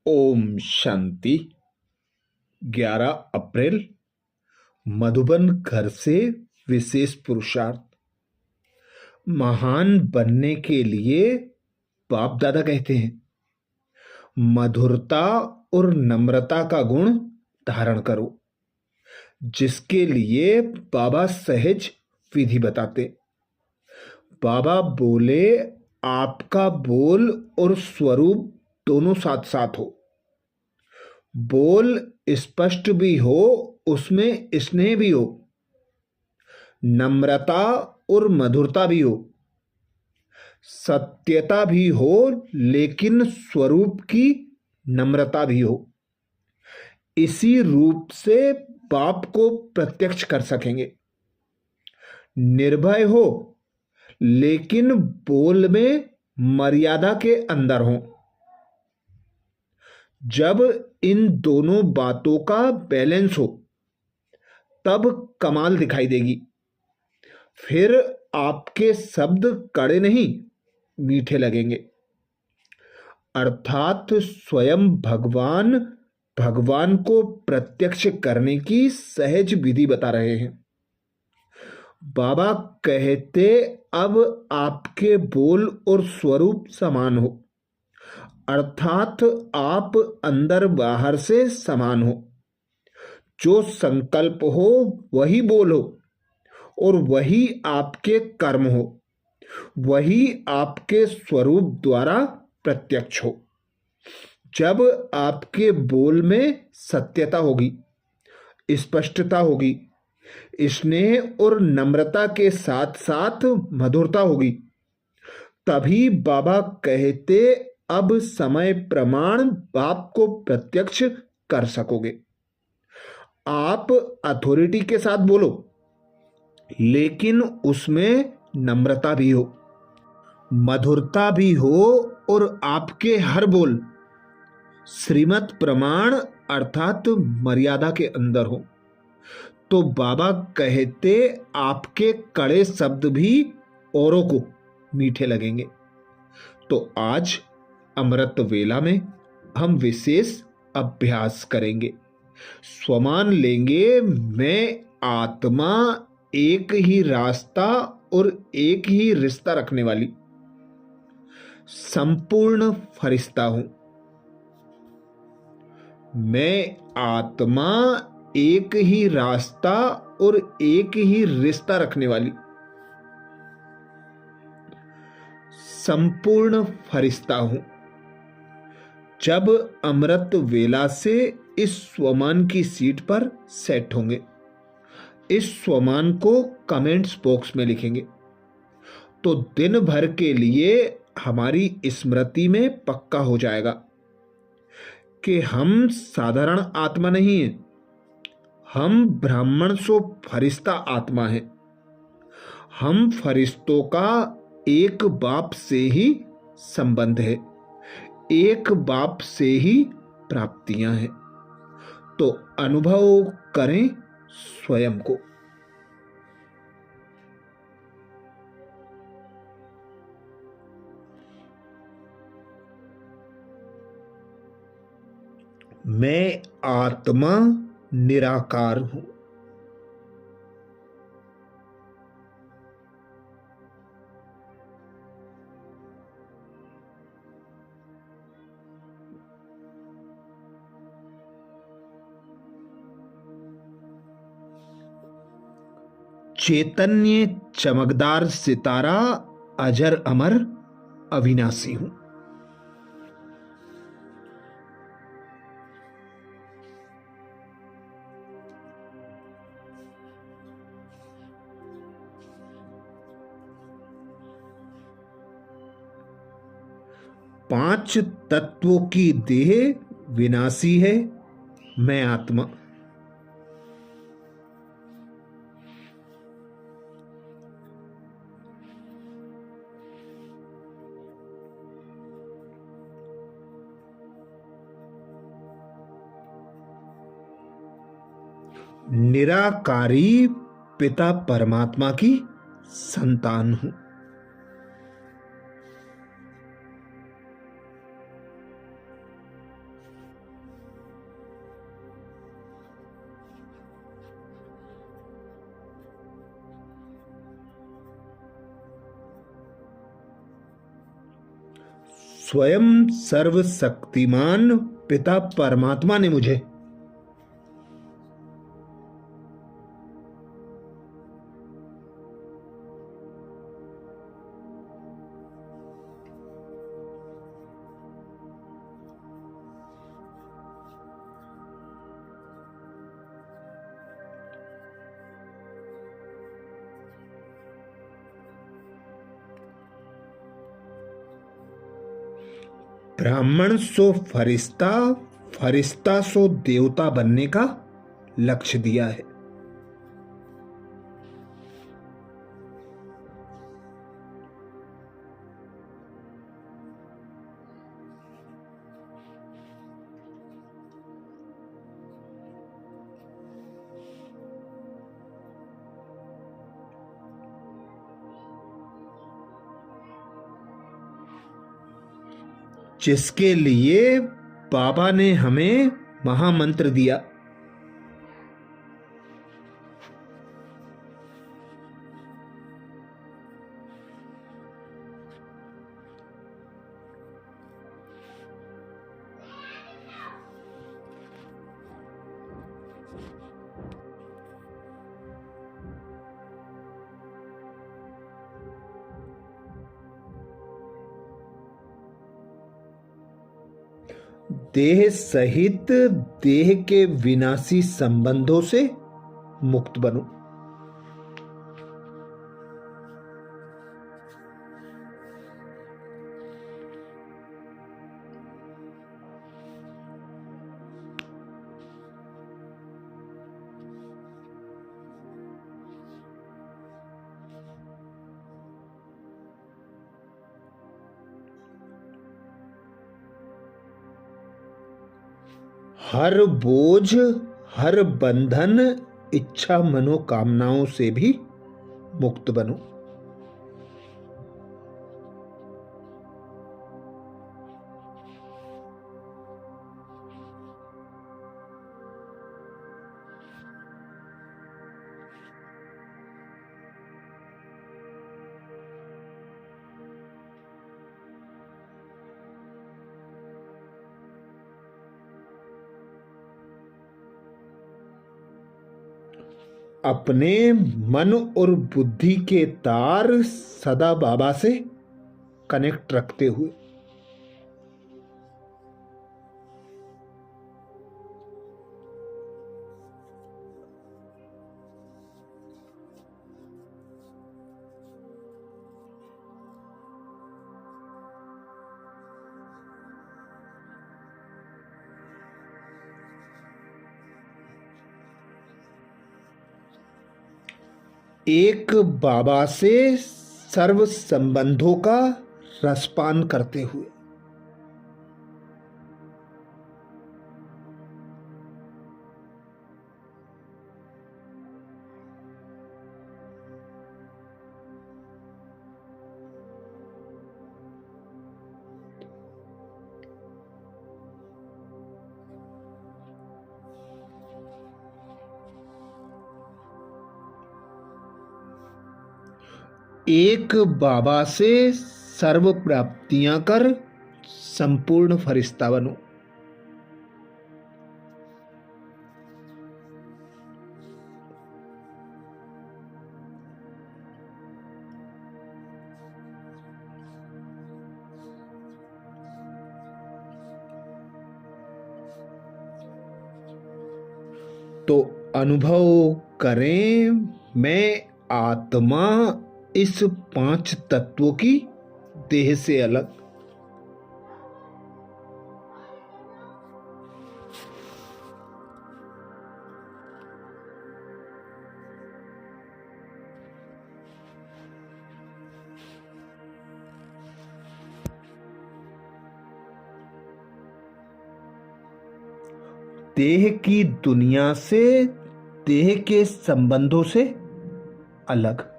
ओम शांति। 11 अप्रैल मधुबन घर से विशेष पुरुषार्थ। महान बनने के लिए बाप दादा कहते हैं, मधुरता और नम्रता का गुण धारण करो, जिसके लिए बाबा सहज विधि बताते। बाबा बोले, आपका बोल और स्वरूप दोनों साथ साथ हो। बोल स्पष्ट भी हो, उसमें स्नेह भी हो, नम्रता और मधुरता भी हो, सत्यता भी हो, लेकिन स्वरूप की नम्रता भी हो। इसी रूप से बाप को प्रत्यक्ष कर सकेंगे। निर्भय हो, लेकिन बोल में मर्यादा के अंदर हो। जब इन दोनों बातों का बैलेंस हो, तब कमाल दिखाई देगी। फिर आपके शब्द कड़े नहीं, मीठे लगेंगे। अर्थात स्वयं भगवान को प्रत्यक्ष करने की सहज विधि बता रहे हैं। बाबा कहते, अब आपके बोल और स्वरूप समान हो, अर्थात आप अंदर बाहर से समान हो। जो संकल्प हो वही बोल हो, और वही आपके कर्म हो, वही आपके स्वरूप द्वारा प्रत्यक्ष हो। जब आपके बोल में सत्यता होगी, स्पष्टता होगी, स्नेह और नम्रता के साथ साथ मधुरता होगी, तभी बाबा कहते, अब समय प्रमाण बाप को प्रत्यक्ष कर सकोगे। आप अथॉरिटी के साथ बोलो, लेकिन उसमें नम्रता भी हो, मधुरता भी हो, और आपके हर बोल श्रीमत प्रमाण अर्थात मर्यादा के अंदर हो। तो बाबा कहते, आपके कड़े शब्द भी औरों को मीठे लगेंगे। तो आज अमृत वेला में हम विशेष अभ्यास करेंगे। स्वमान लेंगे, मैं आत्मा एक ही रास्ता और एक ही रिश्ता रखने वाली संपूर्ण फरिश्ता हूं। मैं आत्मा एक ही रास्ता और एक ही रिश्ता रखने वाली संपूर्ण फरिश्ता हूं। जब अमृत वेला से इस स्वमान की सीट पर सेट होंगे, इस स्वमान को कमेंट्स बॉक्स में लिखेंगे, तो दिन भर के लिए हमारी स्मृति में पक्का हो जाएगा कि हम साधारण आत्मा नहीं हैं, हम ब्राह्मण सो फरिश्ता आत्मा हैं। हम फरिश्तों का एक बाप से ही संबंध है, एक बाप से ही प्राप्तियां हैं। तो अनुभव करें स्वयं को। मैं आत्मा निराकार हूं। चैतन्य चमकदार सितारा, अजर अमर अविनाशी हूं। पांच तत्वों की देह विनाशी है, मैं आत्मा। निराकारी पिता परमात्मा की संतान हूं। स्वयं सर्वशक्तिमान पिता परमात्मा ने मुझे ब्राह्मण सो फरिश्ता, फरिश्ता सो देवता बनने का लक्ष्य दिया है। जिसके लिए बाबा ने हमें महामंत्र दिया। देह सहित देह के विनाशी संबंधों से मुक्त बनो। हर बोझ, हर बंधन, इच्छा मनोकामनाओं से भी मुक्त बनो। अपने मन और बुद्धि के तार सदा बाबा से कनेक्ट रखते हुए एक बाबा से सर्व संबंधों का रसपान करते हुए एक बाबा से सर्व प्राप्तियां कर संपूर्ण फरिश्ता बनो। तो अनुभव करें, मैं आत्मा इस 5 तत्वों की देह से अलग। देह की दुनिया से, देह के संबंधों से अलग।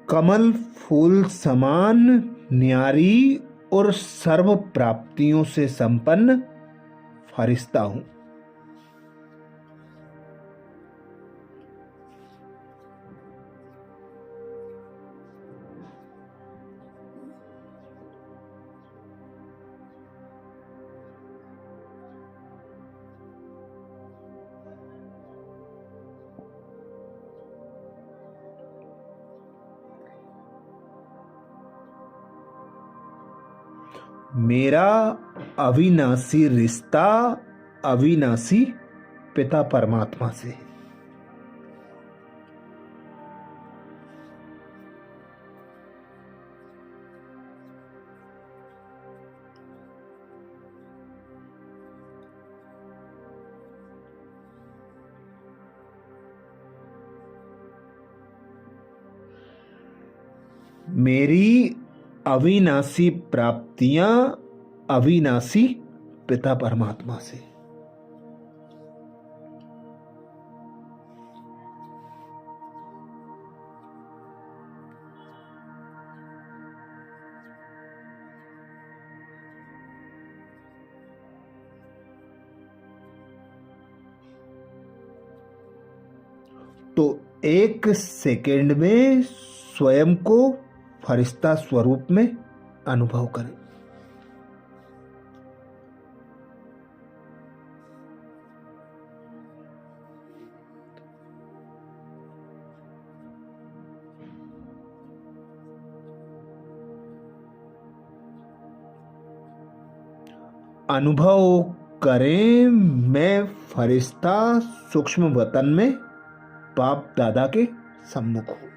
कमल फूल समान न्यारी और सर्व प्राप्तियों से संपन्न फरिश्ता हूं। मेरा अविनाशी रिश्ता अविनाशी पिता परमात्मा से है। मेरी अविनाशी प्राप्तियां अविनाशी पिता परमात्मा से। तो एक सेकेंड में स्वयं को फरिश्ता स्वरूप में अनुभव करें। अनुभव करें मैं फरिश्ता सूक्ष्म वतन में बाप दादा के सम्मुख हूं।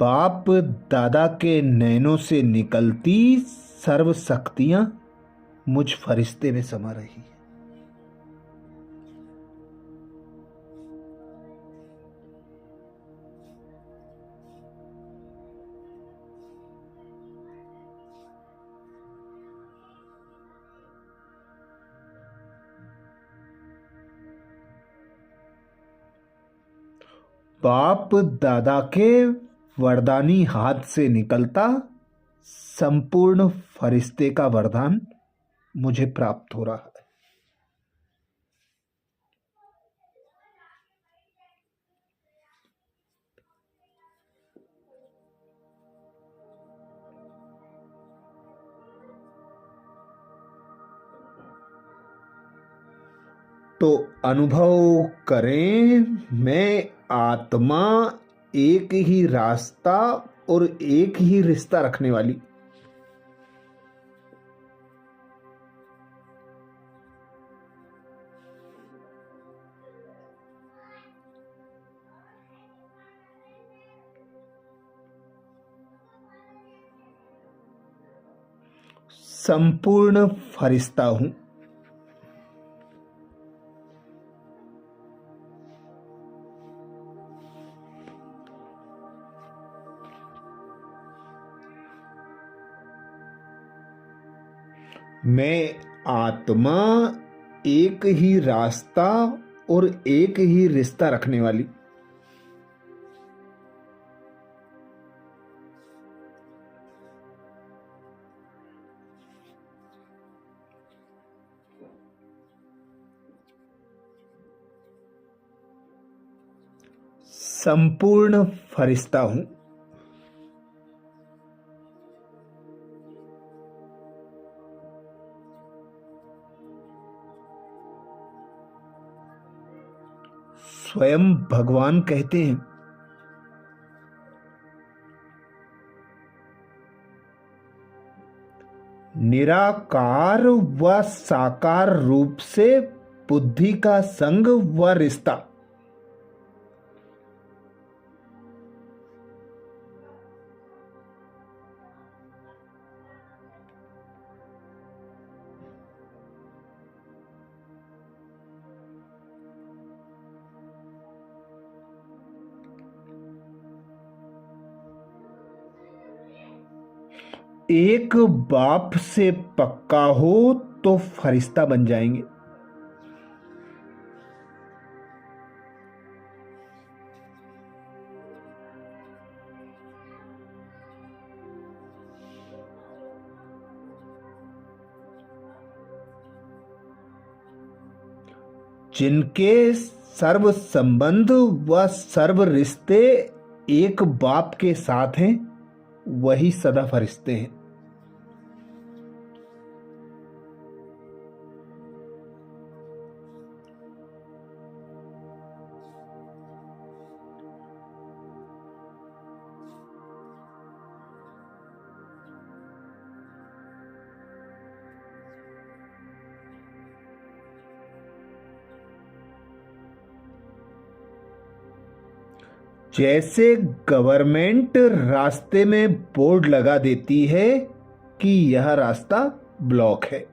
बाप दादा के नैनों से निकलती सर्व शक्तियां मुझ फरिश्ते में समा रही है। बाप दादा के वरदानी हाथ से निकलता संपूर्ण फरिश्ते का वरदान मुझे प्राप्त हो रहा है। तो अनुभव करें मैं आत्मा एक ही रास्ता और एक ही रिश्ता रखने वाली संपूर्ण फरिश्ता हूं। मैं आत्मा एक ही रास्ता और एक ही रिश्ता रखने वाली संपूर्ण फरिश्ता हूं। स्वयं भगवान कहते हैं निराकार व साकार रूप से बुद्धि का संग व रिश्ता एक बाप से पक्का हो तो फरिश्ता बन जाएंगे। जिनके सर्व संबंध व सर्व रिश्ते एक बाप के साथ हैं, वही सदा फरिश्ते हैं। जैसे गवर्नमेंट रास्ते में बोर्ड लगा देती है कि यह रास्ता ब्लॉक है,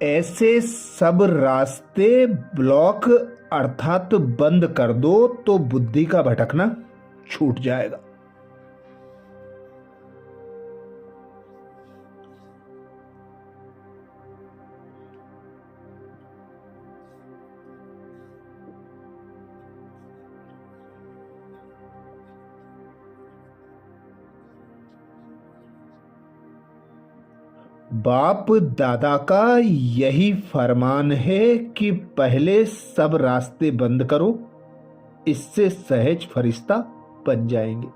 ऐसे सब रास्ते ब्लॉक अर्थात बंद कर दो तो बुद्धि का भटकना छूट जाएगा। बाप दादा का यही फरमान है कि पहले सब रास्ते बंद करो, इससे सहज फरिश्ता बन जाएंगे।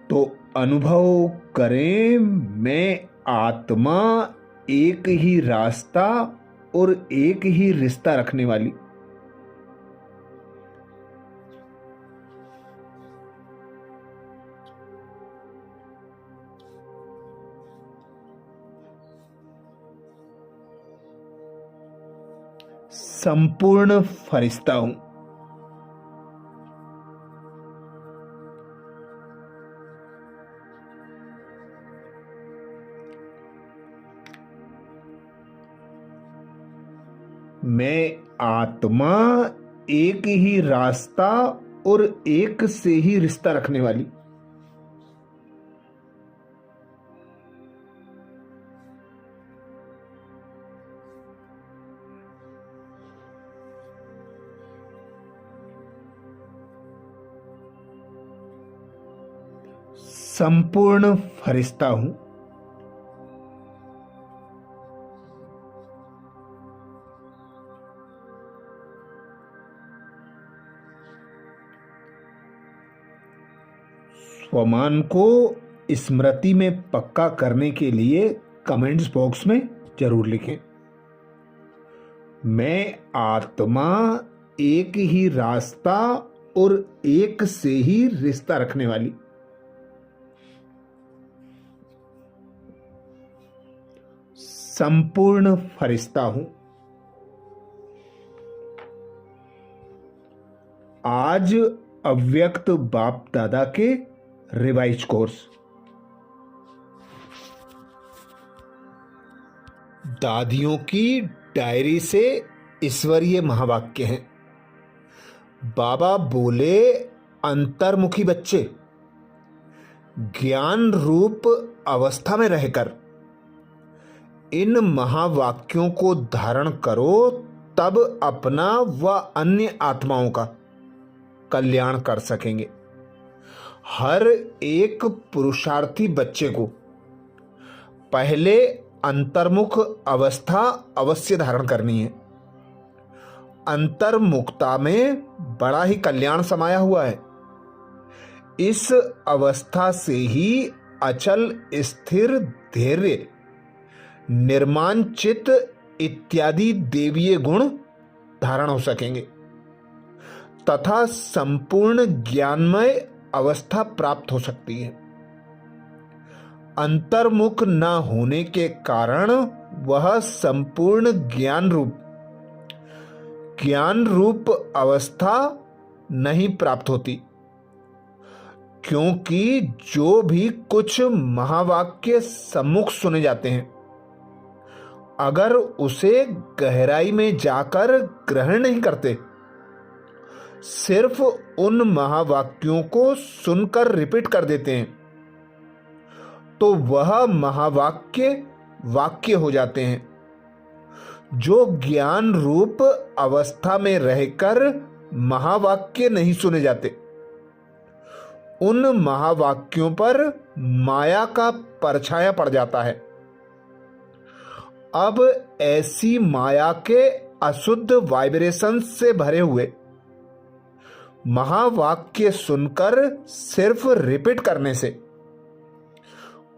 तो अनुभव करें, मैं आत्मा एक ही रास्ता और एक ही रिश्ता रखने वाली। संपूर्ण फरिश्ता हूं। मैं आत्मा एक ही रास्ता और एक से ही रिश्ता रखने वाली। संपूर्ण फरिश्ता हूं। स्वमान को स्मृति में पक्का करने के लिए कमेंट्स बॉक्स में जरूर लिखें। मैं आत्मा एक ही रास्ता और एक से ही रिश्ता रखने वाली। संपूर्ण फरिश्ता हूं। आज अव्यक्त बाप दादा के रिवाइज कोर्स। दादियों की डायरी से ईश्वरीय महावाक्य हैं। बाबा बोले, अंतर्मुखी बच्चे, ज्ञान रूप अवस्था में रहकर इन महावाक्यों को धारण करो, तब अपना व अन्य आत्माओं का कल्याण कर सकेंगे। हर एक पुरुषार्थी बच्चे को पहले अंतर्मुख अवस्था अवश्य धारण करनी है। अंतर्मुखता में बड़ा ही कल्याण समाया हुआ है। इस अवस्था से ही अचल, स्थिर, धैर्य, निर्माण चित्त इत्यादि देवीय गुण धारण हो सकेंगे तथा संपूर्ण ज्ञानमय अवस्था प्राप्त हो सकती है। अंतर्मुख न होने के कारण वह संपूर्ण ज्ञान रूप अवस्था नहीं प्राप्त होती, क्योंकि जो भी कुछ महावाक्य सम्मुख सुने जाते हैं, अगर उसे गहराई में जाकर ग्रहण नहीं करते, सिर्फ उन महावाक्यों को सुनकर रिपीट कर देते हैं, तो वह वाक्य हो जाते हैं। जो ज्ञान रूप अवस्था में रहकर महावाक्य नहीं सुने जाते, उन महावाक्यों पर माया का परछाया पड़ जाता है। अब ऐसी माया के अशुद्ध वाइब्रेशंस से भरे हुए महावाक्य सुनकर सिर्फ रिपीट करने से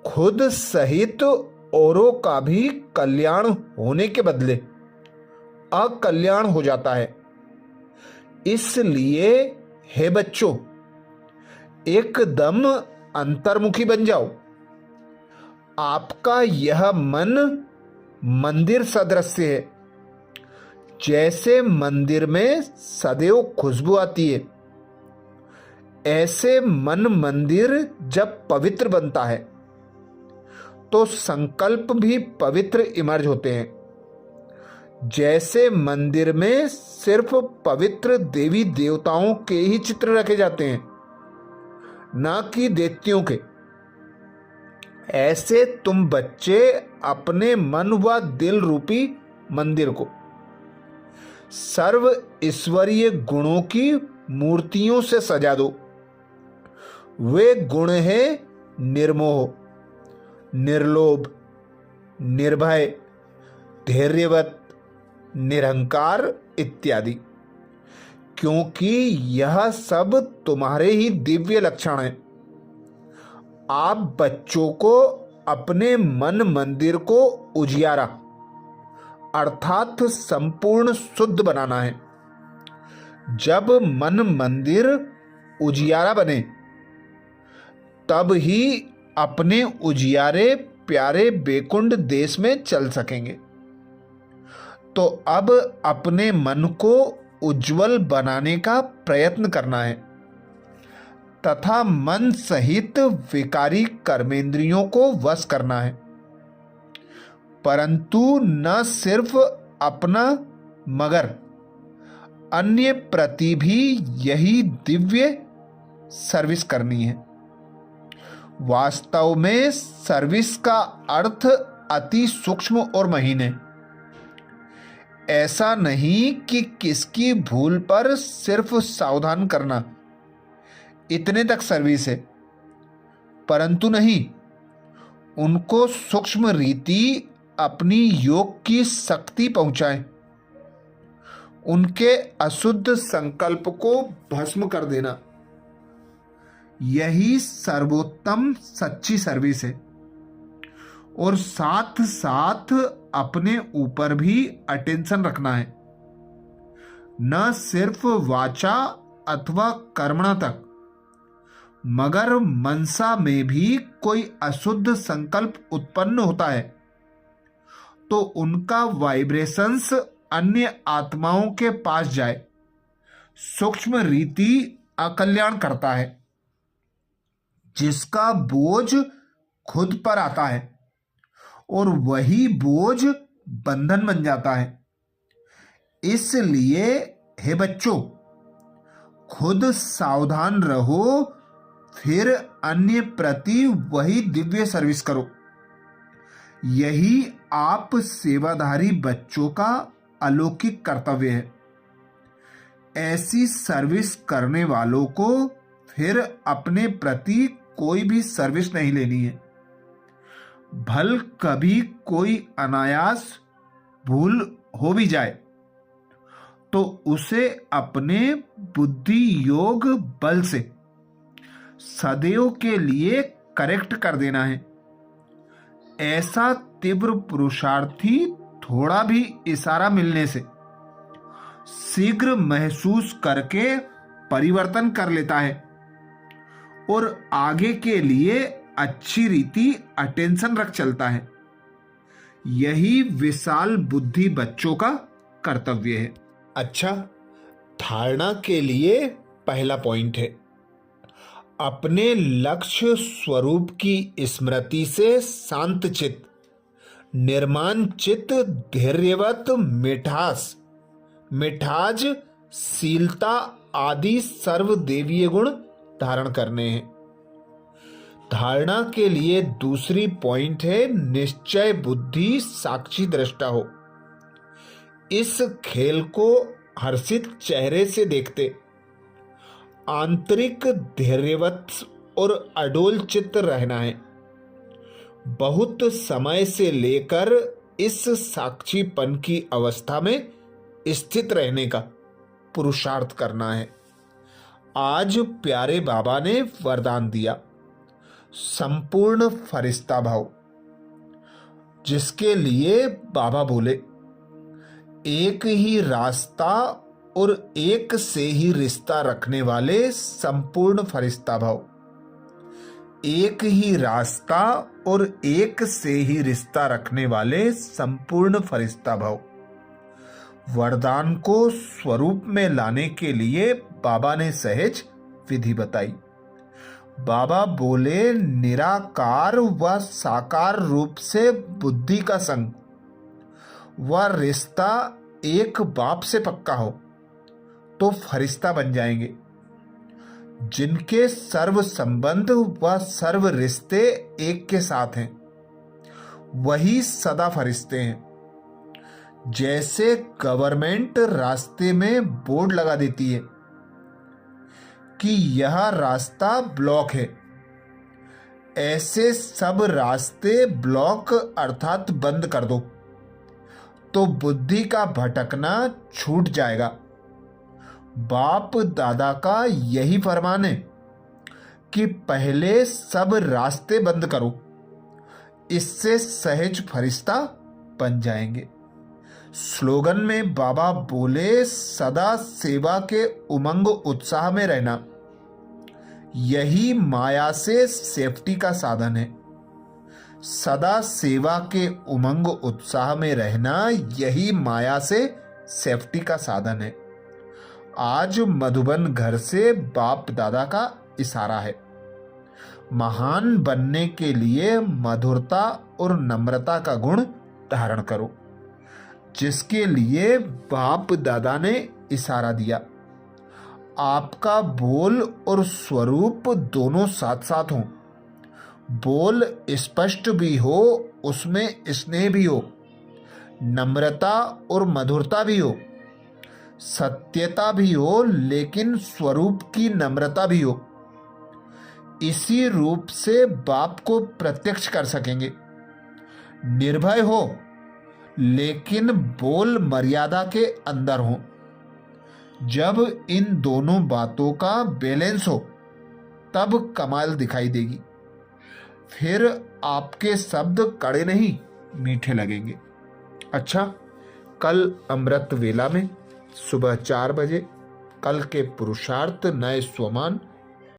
खुद सहित औरों का भी कल्याण होने के बदले अकल्याण हो जाता है। इसलिए हे बच्चों, एकदम अंतर्मुखी बन जाओ। आपका यह मन मंदिर सदृश्य है। जैसे मंदिर में सदैव खुशबू आती है, ऐसे मन मंदिर जब पवित्र बनता है तो संकल्प भी पवित्र इमर्ज होते हैं। जैसे मंदिर में सिर्फ पवित्र देवी देवताओं के ही चित्र रखे जाते हैं, ना कि दैत्यों के, ऐसे तुम बच्चे अपने मन व दिल रूपी मंदिर को सर्व ईश्वरीय गुणों की मूर्तियों से सजा दो। वे गुण हैं निर्मोह, निर्लोभ, निर्भय, धैर्यवत, निरहंकार इत्यादि, क्योंकि यह सब तुम्हारे ही दिव्य लक्षण हैं। आप बच्चों को अपने मन मंदिर को उजियारा अर्थात संपूर्ण शुद्ध बनाना है। जब मन मंदिर उजियारा बने, तब ही अपने उजियारे प्यारे बैकुंठ देश में चल सकेंगे। तो अब अपने मन को उज्जवल बनाने का प्रयत्न करना है तथा मन सहित विकारी कर्मेंद्रियों को वश करना है, परंतु न सिर्फ अपना मगर अन्य प्रति भी यही दिव्य सर्विस करनी है। वास्तव में सर्विस का अर्थ अति सूक्ष्म और महीन है। ऐसा नहीं कि किसकी भूल पर सिर्फ सावधान करना, इतने तक सर्विस है, परंतु नहीं, उनको सूक्ष्म रीति अपनी योग की शक्ति पहुंचाएं, उनके अशुद्ध संकल्प को भस्म कर देना, यही सर्वोत्तम सच्ची सर्विस है। और साथ साथ अपने ऊपर भी अटेंशन रखना है, न सिर्फ वाचा अथवा कर्मणा तक, मगर मनसा में भी कोई अशुद्ध संकल्प उत्पन्न होता है तो उनका वाइब्रेशंस अन्य आत्माओं के पास जाए, सूक्ष्म रीति अकल्याण करता है, जिसका बोझ खुद पर आता है और वही बोझ बंधन बन जाता है। इसलिए हे बच्चों, खुद सावधान रहो, फिर अन्य प्रति वही दिव्य सर्विस करो। यही आप सेवाधारी बच्चों का अलौकिक कर्तव्य है। ऐसी सर्विस करने वालों को फिर अपने प्रति कोई भी सर्विस नहीं लेनी है। भल कभी कोई अनायास भूल हो भी जाए तो उसे अपने बुद्धि योग बल से सदैव के लिए करेक्ट कर देना है। ऐसा तीव्र पुरुषार्थी थोड़ा भी इशारा मिलने से शीघ्र महसूस करके परिवर्तन कर लेता है और आगे के लिए अच्छी रीति अटेंशन रख चलता है। यही विशाल बुद्धि बच्चों का कर्तव्य है। अच्छा, धारणा के लिए पहला पॉइंट है, अपने लक्ष्य स्वरूप की स्मृति से शांत चित्त, निर्माण चित्त, धैर्यवत, मिठास, शीलता आदि सर्वदेवीय गुण धारण करने हैं। धारणा के लिए दूसरी पॉइंट है, निश्चय बुद्धि साक्षी दृष्टा हो। इस खेल को हर्षित चेहरे से देखते, आंतरिक धैर्यवत और अडोल चित्त रहना है। बहुत समय से लेकर इस साक्षीपन की अवस्था में स्थित रहने का पुरुषार्थ करना है। आज प्यारे बाबा ने वरदान दिया, संपूर्ण फरिश्ता भाव, जिसके लिए बाबा बोले, एक ही रास्ता और एक से ही रिश्ता रखने वाले संपूर्ण फरिश्ता भाव। एक ही रास्ता और एक से ही रिश्ता रखने वाले संपूर्ण फरिश्ता भाव। वरदान को स्वरूप में लाने के लिए बाबा ने सहज विधि बताई। बाबा बोले, निराकार व साकार रूप से बुद्धि का संग व रिश्ता एक बाप से पक्का हो तो फरिश्ता बन जाएंगे। जिनके सर्व संबंध व सर्व रिश्ते एक के साथ हैं, वही सदा फरिश्ते हैं। जैसे गवर्नमेंट रास्ते में बोर्ड लगा देती है कि यह रास्ता ब्लॉक है, ऐसे सब रास्ते ब्लॉक अर्थात बंद कर दो तो बुद्धि का भटकना छूट जाएगा। बाप दादा का यही फरमान है कि पहले सब रास्ते बंद करो, इससे सहज फरिश्ता बन जाएंगे। स्लोगन में बाबा बोले, सदा सेवा के उमंग उत्साह में रहना, यही माया से सेफ्टी का साधन है। सदा सेवा के उमंग उत्साह में रहना, यही माया से सेफ्टी का साधन है। आज मधुबन घर से बाप दादा का इशारा है, महान बनने के लिए मधुरता और नम्रता का गुण धारण करो, जिसके लिए बाप दादा ने इशारा दिया। आपका बोल और स्वरूप दोनों साथ साथ हों। बोल स्पष्ट भी हो, उसमें स्नेह भी हो, नम्रता और मधुरता भी हो, सत्यता भी हो, लेकिन स्वरूप की नम्रता भी हो। इसी रूप से बाप को प्रत्यक्ष कर सकेंगे। निर्भय हो, लेकिन बोल मर्यादा के अंदर हो। जब इन दोनों बातों का बैलेंस हो, तब कमाल दिखाई देगी। फिर आपके शब्द कड़े नहीं, मीठे लगेंगे। अच्छा, कल अमृत वेला में सुबह 4 बजे कल के पुरुषार्थ नए स्वमान